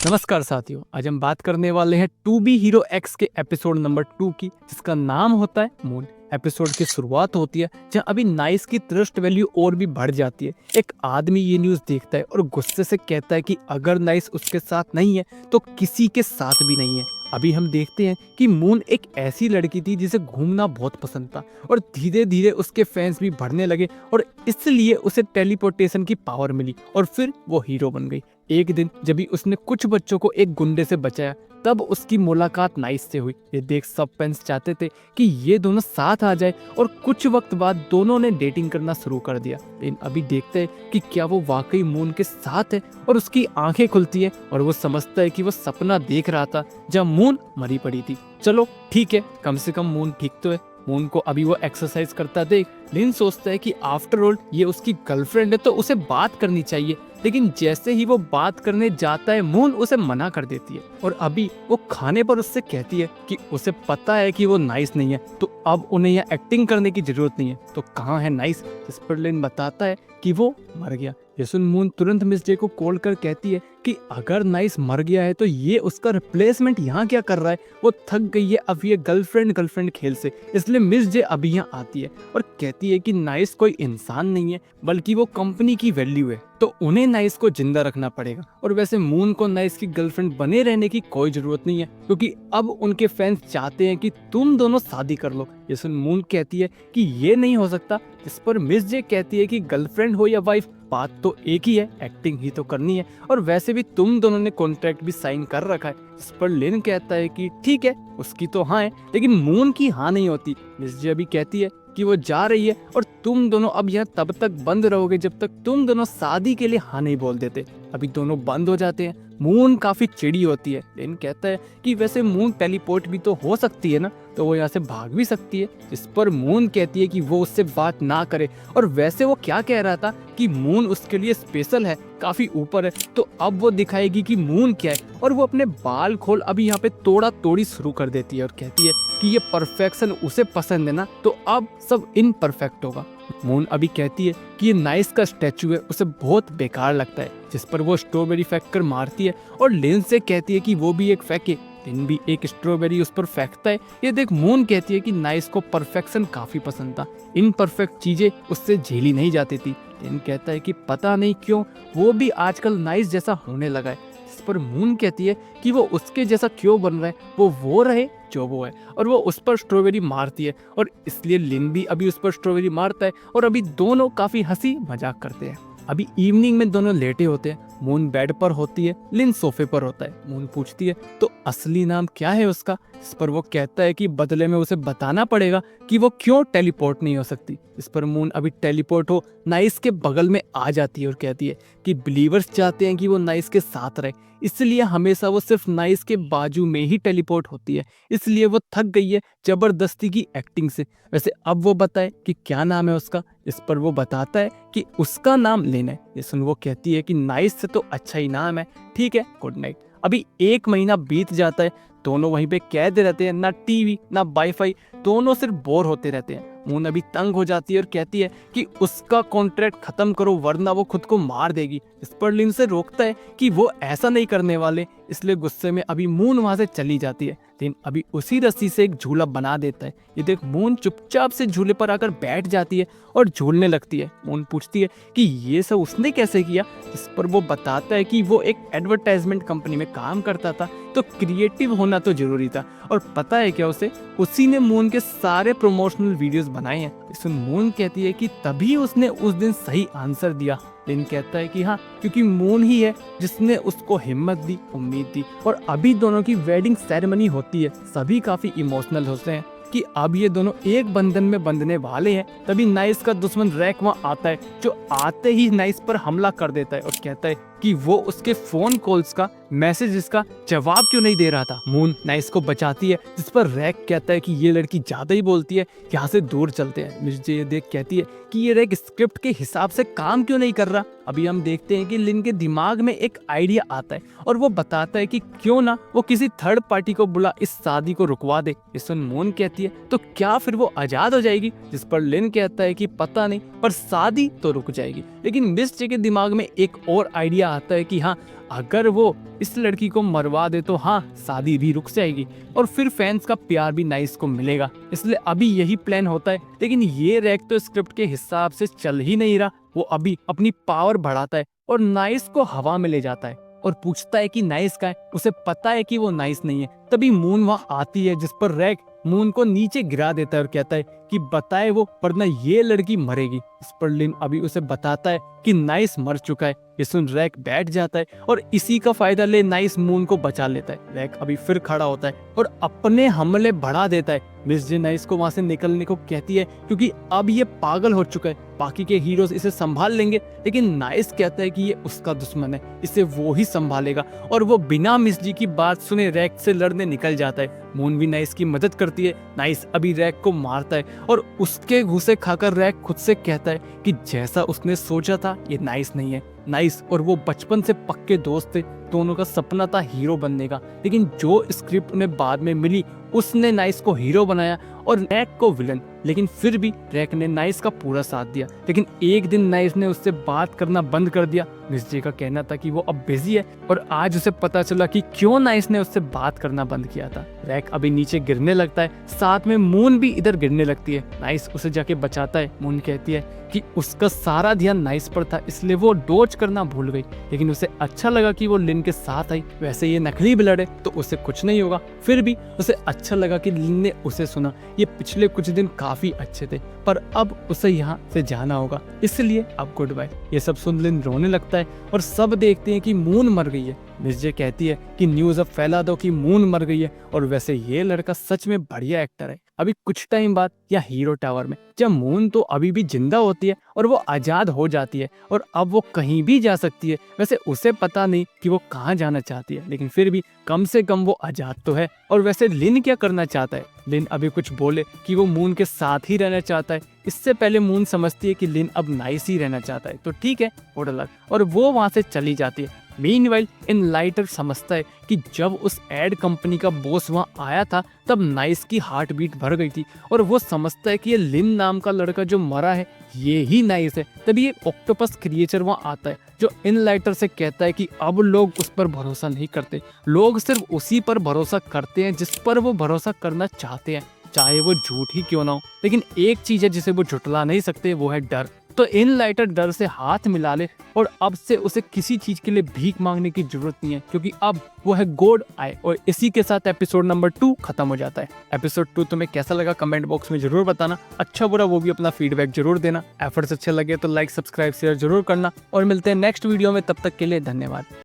नमस्कार साथियों, आज हम बात करने वाले हैं टू बी हीरो एक्स के एपिसोड नंबर 2 की, जिसका नाम होता है मून। एपिसोड की शुरुआत होती है जहां अभी नाइस की ट्रस्ट वैल्यू और भी बढ़ जाती है। एक आदमी ये न्यूज़ देखता है और गुस्से से कहता है कि अगर नाइस उसके साथ नहीं है तो किसी के साथ भी नहीं है। अभी हम देखते हैं कि मून एक ऐसी लड़की थी जिसे घूमना बहुत पसंद था और धीरे धीरे उसके फैंस भी बढ़ने लगे और इसलिए उसे टेलीपोर्टेशन की पावर मिली और फिर वो हीरो बन गई। एक दिन जब भी उसने कुछ बच्चों को एक गुंडे से बचाया तब उसकी मुलाकात नाइस से हुई। ये देख सब फैंस चाहते थे कि ये दोनों साथ आ जाए और कुछ वक्त बाद दोनों ने डेटिंग करना शुरू कर दिया। लेकिन अभी देखते हैं कि क्या वो वाकई मून के साथ है और उसकी आंखें खुलती है और वो समझता है कि वो सपना देख रहा था जब मून मरी पड़ी थी। चलो ठीक है, कम से कम मून ठीक तो है। मून को अभी वो एक्सरसाइज करता देख लिन सोचता है कि आफ्टर ऑल ये उसकी गर्लफ्रेंड है तो उसे बात करनी चाहिए। लेकिन जैसे ही वो बात करने जाता है मून उसे मना कर देती है और अभी वो खाने पर उससे कहती है कि उसे पता है कि वो नाइस नहीं है तो अब उन्हें यहाँ एक्टिंग करने की जरूरत नहीं है। तो कहाँ है नाइस? जिस पर लिन बताता है कि वो मर गया। ये सुन मून तुरंत मिस जे को कॉल कर कहती है कि अगर नाइस मर गया है तो ये उसका रिप्लेसमेंट यहाँ क्या कर रहा है। वो थक गई है अब ये गर्लफ्रेंड खेल से, इसलिए मिस जे अभी यहाँ आती है और कहती है कि नाइस कोई इंसान नहीं है बल्कि वो कंपनी की वैल्यू है, तो उन्हें नाइस को जिंदा रखना पड़ेगा। और वैसे मून को नाइस की गर्लफ्रेंड बने रहने की कोई जरूरत नहीं है क्योंकि अब उनके फैंस चाहते हैं कि तुम दोनों शादी कर लो। ये सुन मून कहती है कि ये नहीं हो सकता। इस पर मिस जे कहती है कि गर्लफ्रेंड हो या वाइफ बात तो एक ही है, एक्टिंग ही तो करनी है और वैसे भी तुम दोनों ने कॉन्ट्रैक्ट भी साइन कर रखा है। इस पर लिन कहता है कि ठीक है, उसकी तो हाँ है लेकिन मून की हाँ नहीं होती। मिस जे भी कहती है कि वो जा रही है और तुम दोनों अब यहाँ तब तक बंद रहोगे जब तक तुम दोनों शादी के लिए हाँ नहीं बोल देते। अभी दोनों बंद हो जाते हैं। मून काफी चिड़ी होती है। लेकिन कहता है कि वैसे मून टेलीपोर्ट भी तो हो सकती है ना, तो वो यहाँ से भाग भी सकती है। इस पर मून कहती है कि वो उससे बात ना करे और वैसे वो क्या कह रहा था कि मून उसके लिए स्पेशल है, काफी ऊपर है, तो अब वो दिखाएगी कि मून क्या है। और वो अपने बाल खोल अभी यहाँ पे तोड़ा तोड़ी शुरू कर देती है और कहती है कि ये परफेक्शन उसे पसंद है ना, तो अब सब इनपरफेक्ट होगा। मून अभी कहती है कि ये नाइस का स्टैचू है उसे बहुत बेकार लगता है। जिस पर वो स्ट्रॉबेरी फेंक कर मारती है और लिन से कहती है कि वो भी एक फेंके। लिन भी एक स्ट्रॉबेरी उस पर फेंकता है। ये देख मून कहती है कि नाइस को परफेक्शन काफी पसंद था, इनपरफेक्ट चीजें उससे झेली नहीं जाती थी। लिन कहता है कि पता नहीं क्यों वो भी आजकल नाइस जैसा होने लगा है। इस पर मून कहती है कि वो उसके जैसा क्यों बन रहा है, वो रहे जो वो है। और वो उस पर स्ट्रॉबेरी मारती है और इसलिए लिन भी अभी उस पर स्ट्रॉबेरी मारता है और अभी दोनों काफी हंसी मजाक करते हैं। अभी इवनिंग में दोनों लेटे होते हैं। मून बेड पर होती है, लिन सोफे पर होता है। मून पूछती है तो असली नाम क्या है उसका? इस पर वो कहता है कि बदले में उसे बताना पड़ेगा कि वो क्यों टेलीपोर्ट नहीं हो सकती। इस पर मून अभी टेलीपोर्ट हो नाइस के बगल में आ जाती है और कहती है कि बिलीवर्स चाहते हैं कि वो नाइस के साथ रहे, इसलिए हमेशा वो सिर्फ नाइस के बाजू में ही टेलीपोर्ट होती है, इसलिए वो थक गई है जबरदस्ती की एक्टिंग से। वैसे अब वो बताए कि क्या नाम है उसका। इस पर वो बताता है कि उसका नाम लिन है। ये सुन वो कहती है कि नाइस से तो अच्छा ही नाम है, ठीक है, गुड नाइट। अभी 1 महीना बीत जाता है। दोनों वहीं पे कैद रहते हैं, ना टीवी ना वाईफाई, दोनों सिर्फ बोर होते रहते हैं। मून अभी तंग हो जाती है और कहती है कि उसका कॉन्ट्रैक्ट खत्म करो वरना वो खुद को मार देगी। इस पर लिन से रोकता है कि वो ऐसा नहीं करने वाले, इसलिए गुस्से में अभी मून वहां से चली जाती है। लेकिन अभी उसी रस्सी से एक झूला बना देता है। ये देख मून चुपचाप से झूले पर आकर बैठ जाती है और झूलने लगती है। मून पूछती है कि ये सब उसने कैसे किया। इस पर वो बताता है कि वो एक एडवर्टाइजमेंट कंपनी में काम करता था तो क्रिएटिव होना तो जरूरी था, और पता है क्या उसी ने मून के सारे प्रमोशनल वीडियोस बनाए हैं। इसमें मून कहती है कि तभी उसने उस दिन सही आंसर दिया। लिन कहता है कि हाँ, क्योंकि मून ही है जिसने उसको हिम्मत दी, उम्मीद दी। और अभी दोनों की वेडिंग सेरेमनी होती है। सभी काफी इमोशनल होते हैं कि अब ये दोनों एक बंधन में बंधने वाले हैं। तभी नाइस का दुश्मन रैक वहाँ आता है, जो आते ही नाइस पर हमला कर देता है और कहता है कि वो उसके फोन कॉल्स का मैसेजेस का जवाब क्यों नहीं दे रहा था। मून नाइस को बचाती है, जिस पर रैक कहता है कि ये लड़की ज्यादा ही बोलती है, यहाँ से दूर चलते हैं। मुझे ये देख कहती है कि ये रैक स्क्रिप्ट के हिसाब से काम क्यों नहीं कर रहा। अभी हम देखते हैं कि लिन के दिमाग में एक आइडिया आता है और वो बताता है कि क्यों ना वो किसी थर्ड पार्टी को बुला इस शादी को रुकवा दे। इस सुन मून कहती है तो क्या फिर वो आजाद हो जाएगी। जिस पर लिन कहता है कि पता नहीं, पर शादी तो रुक जाएगी। लेकिन मिस जे के दिमाग में एक और आइडिया आइडिया आता है कि हाँ, अगर वो इस लड़की को मरवा दे तो हाँ, शादी भी रुक जाएगी और फिर फैंस का प्यार भी नाइस को मिलेगा। इसलिए अभी यही प्लान होता है। लेकिन ये रैक तो स्क्रिप्ट के हिसाब से चल ही नहीं रहा। वो अभी अपनी पावर बढ़ाता है और नाइस को हवा में ले जाता है और पूछता है कि नाइस का है। उसे पता है कि वो नाइस नहीं है। तभी मून वहाँ आती है, जिस पर रैक मून को नीचे गिरा देता है और कहता है कि बताए वो, वरना ये लड़की मरेगी। इस पर लिन अभी उसे बताता है कि नाइस मर चुका है। ये सुन रैक बैठ जाता है और इसी का फायदा ले नाइस मून को बचा लेता है। रैक अभी फिर खड़ा होता है और अपने हमले बढ़ा देता है। मिस जे नाइस को वहां से निकलने को कहती है क्योंकि अब ये पागल हो चुका है। बाकी के हीरोज इसे संभाल लेंगे, लेकिन नाइस कहता है कि ये उसका दुश्मन है, इसे वो ही संभालेगा। और वो बिना मिस जी की बात सुने रैक से लड़ने निकल जाता है। मून भी नाइस की मदद करती है। नाइस अभी रैक को मारता है और उसके घूंसे खाकर रैक खुद से कहता है कि जैसा उसने सोचा था ये नाइस नहीं है। नाइस और वो बचपन से पक्के दोस्त थे, दोनों का सपना था हीरो बनने का। लेकिन जो स्क्रिप्ट उन्हें बाद में मिली उसने नाइस को हीरो बनाया और रैक को विलन। लेकिन फिर भी रैक ने नाइस का पूरा साथ दिया। लेकिन एक दिन नाइस ने उससे बात करना बंद कर दिया। मिस जे का कहना था कि वो अब बिजी है और आज उसे पता चला कि क्यों नाइस ने उससे बात करना बंद किया था। रैक अभी नीचे गिरने लगता है, साथ में मून भी इधर गिरने लगती है। नाइस उसे जाके बचाता है। मून कहती है कि उसका सारा ध्यान नाइस पर था, इसलिए वो डोज करना भूल गई। लेकिन उसे अच्छा लगा कि वो लिन के साथ आई। वैसे ये नकली ब्लड है तो उसे कुछ नहीं होगा। फिर भी उसे अच्छा लगा कि लिन ने उसे सुना। ये पिछले कुछ दिन काफी अच्छे थे, पर अब उसे यहाँ से जाना होगा, इसलिए अब गुड बाय। ये सब सुन लिन रोने लगता है और सब देखते हैं कि मून मर गई है। मिस जे कहती है कि न्यूज अब फैला दो कि मून मर गई है। और वैसे ये लड़का सच में बढ़िया एक्टर है। अभी कुछ टाइम बाद या हीरो टावर में जब मून तो अभी भी जिंदा होती है और वो आजाद हो जाती है और अब वो कहीं भी जा सकती है। वैसे उसे पता नहीं कि वो कहाँ जाना चाहती है, लेकिन फिर भी कम से कम वो आजाद तो है। और वैसे लिन क्या करना चाहता है? लिन अभी कुछ बोले कि वो मून के साथ ही रहना चाहता है। इससे पहले मून समझती है कि लिन अब नाइस ही रहना चाहता है, तो ठीक है गुड लक, और वो वहां से चली जाती है। मीनवाइल इनलाइटर समझता है कि जब उस एड कंपनी का बॉस वहां आया था तब नाइस की हार्ट बीट भर गई थी और वो समझता है कि ये लिन नाम का लड़का जो मरा है ये ही नाइस है। तभी एक ऑक्टोपस क्रिएचर वहां आता है जो इनलाइटर से कहता है कि अब लोग उस पर भरोसा नहीं करते, लोग सिर्फ उसी पर भरोसा करते हैं जिस पर वो भरोसा करना चाहते हैं, चाहे वो झूठ ही क्यों ना हो। लेकिन एक चीज है जिसे वो झुठला नहीं सकते, वो है डर। तो इनलाइटर डर से हाथ मिला ले और अब से उसे किसी चीज के लिए भीख मांगने की जरूरत नहीं है, क्योंकि अब वो है गॉड आए। और इसी के साथ एपिसोड नंबर 2 खत्म हो जाता है। एपिसोड 2 तुम्हें कैसा लगा कमेंट बॉक्स में जरूर बताना। अच्छा बुरा वो भी अपना फीडबैक जरूर देना। एफर्ट्स अच्छे लगे तो लाइक सब्सक्राइब शेयर जरूर करना और मिलते हैं नेक्स्ट वीडियो में। तब तक के लिए धन्यवाद।